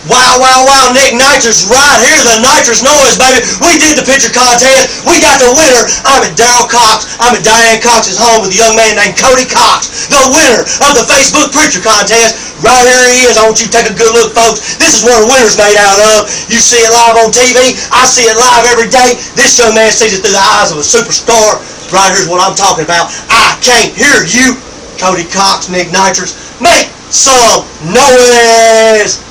Wow, wow, wow, Nick Nitros right here, the Nitros noise, baby. We did the picture contest. We got the winner. I'm at Daryl Cox. I'm at Diane Cox's home with a young man named Cody Cox, the winner of the Facebook picture contest. Right here he is. I want you to take a good look, folks. This is what a winner's made out of. You see it live on TV. I see it live every day. This young man sees it through the eyes of a superstar. Right here's what I'm talking about. I can't hear you. Cody Cox, Nick Nitros. Make some noise.